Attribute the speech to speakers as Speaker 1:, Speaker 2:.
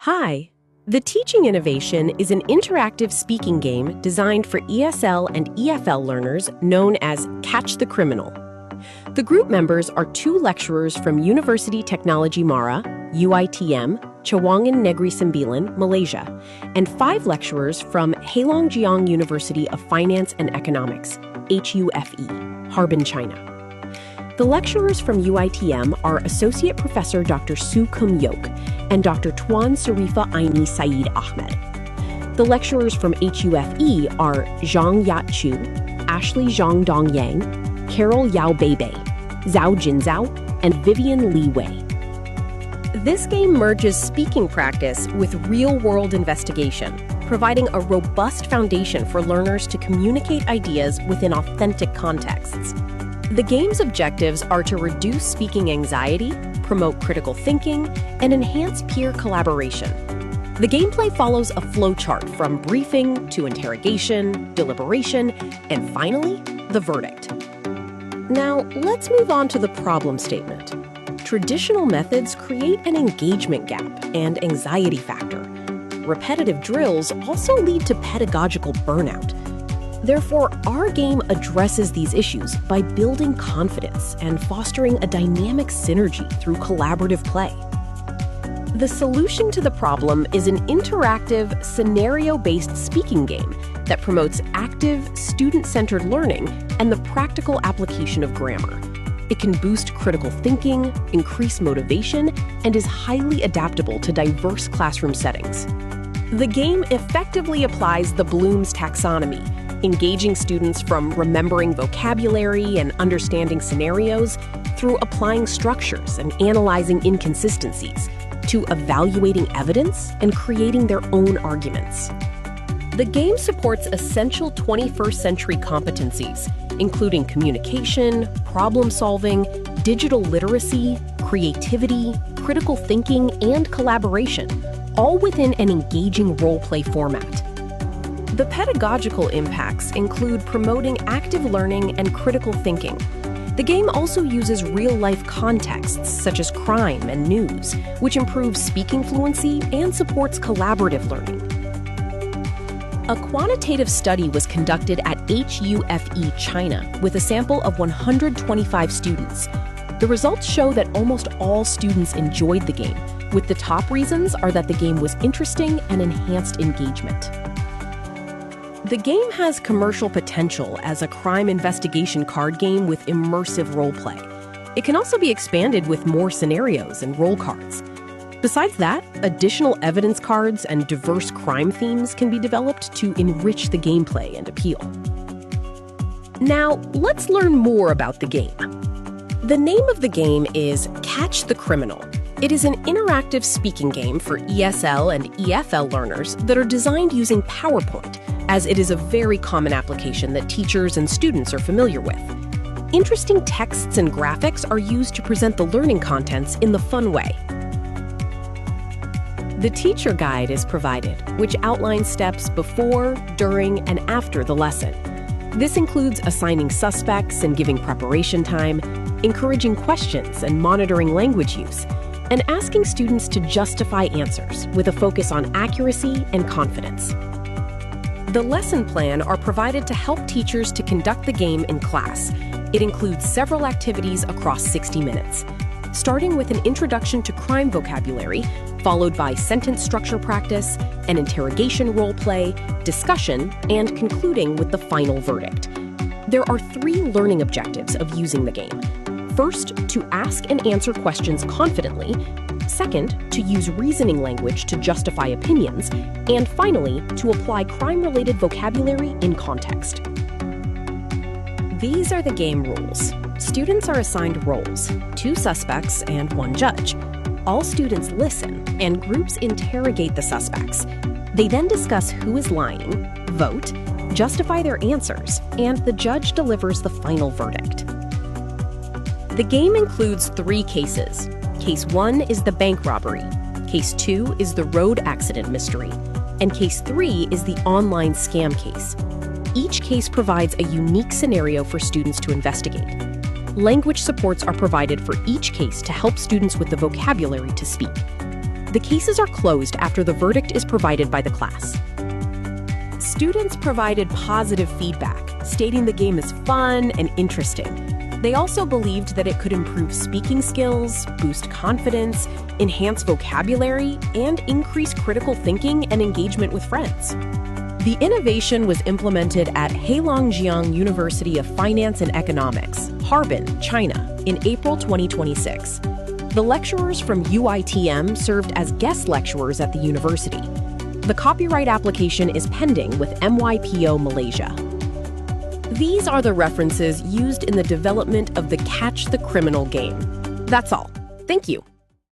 Speaker 1: Hi! The Teaching Innovation is an interactive speaking game designed for ESL and EFL learners known as Catch the Criminal. The group members are 2 lecturers from University Technology Mara, UITM, Cawangan Negeri Sembilan, Malaysia, and 5 lecturers from Heilongjiang University of Finance and Economics, HUFE, Harbin, China. The lecturers from UITM are Associate Professor Dr. Soo Kum Yok and Dr. Tuan Sarifa Aini Saeed Ahmed. The lecturers from HUFE are Zhang Yat Chu, Ashley Zhang Dong Yang, Carol Yao Beibei, Zhao Jin Zhao, and Vivian Li Wei. This game merges speaking practice with real-world investigation, providing a robust foundation for learners to communicate ideas within authentic contexts. The game's objectives are to reduce speaking anxiety, promote critical thinking, and enhance peer collaboration. The gameplay follows a flowchart from briefing to interrogation, deliberation, and finally, the verdict. Now, let's move on to the problem statement. Traditional methods create an engagement gap and anxiety factor. Repetitive drills also lead to pedagogical burnout. Therefore, our game addresses these issues by building confidence and fostering a dynamic synergy through collaborative play. The solution to the problem is an interactive, scenario-based speaking game that promotes active, student-centered learning and the practical application of grammar. It can boost critical thinking, increase motivation, and is highly adaptable to diverse classroom settings. The game effectively applies the Bloom's taxonomy, engaging students from remembering vocabulary and understanding scenarios through applying structures and analyzing inconsistencies to evaluating evidence and creating their own arguments. The game supports essential 21st century competencies, including communication, problem solving, digital literacy, creativity, critical thinking, and collaboration, all within an engaging role-play format. The pedagogical impacts include promoting active learning and critical thinking. The game also uses real-life contexts such as crime and news, which improves speaking fluency and supports collaborative learning. A quantitative study was conducted at HUFE China with a sample of 125 students. The results show that almost all students enjoyed the game, with the top reasons are that the game was interesting and enhanced engagement. The game has commercial potential as a crime investigation card game with immersive roleplay. It can also be expanded with more scenarios and role cards. Besides that, additional evidence cards and diverse crime themes can be developed to enrich the gameplay and appeal. Now, let's learn more about the game. The name of the game is Catch the Criminal. It is an interactive speaking game for ESL and EFL learners that are designed using PowerPoint, as it is a very common application that teachers and students are familiar with. Interesting texts and graphics are used to present the learning contents in the fun way. The teacher guide is provided, which outlines steps before, during, and after the lesson. This includes assigning suspects and giving preparation time, encouraging questions and monitoring language use, and asking students to justify answers with a focus on accuracy and confidence. The lesson plan are provided to help teachers to conduct the game in class. It includes several activities across 60 minutes, starting with an introduction to crime vocabulary, followed by sentence structure practice, an interrogation role play, discussion, and concluding with the final verdict. There are 3 learning objectives of using the game. First, to ask and answer questions confidently. Second, to use reasoning language to justify opinions. And finally, to apply crime-related vocabulary in context. These are the game rules. Students are assigned roles, 2 suspects and 1 judge. All students listen, and groups interrogate the suspects. They then discuss who is lying, vote, justify their answers, and the judge delivers the final verdict. The game includes 3 cases. Case 1 is the bank robbery, Case 2 is the road accident mystery, and Case 3 is the online scam case. Each case provides a unique scenario for students to investigate. Language supports are provided for each case to help students with the vocabulary to speak. The cases are closed after the verdict is provided by the class. Students provided positive feedback, stating the game is fun and interesting. They also believed that it could improve speaking skills, boost confidence, enhance vocabulary, and increase critical thinking and engagement with friends. The innovation was implemented at Heilongjiang University of Finance and Economics, Harbin, China, in April 2026. The lecturers from UITM served as guest lecturers at the university. The copyright application is pending with MYPO Malaysia. These are the references used in the development of the Catch the Criminal game. That's all. Thank you.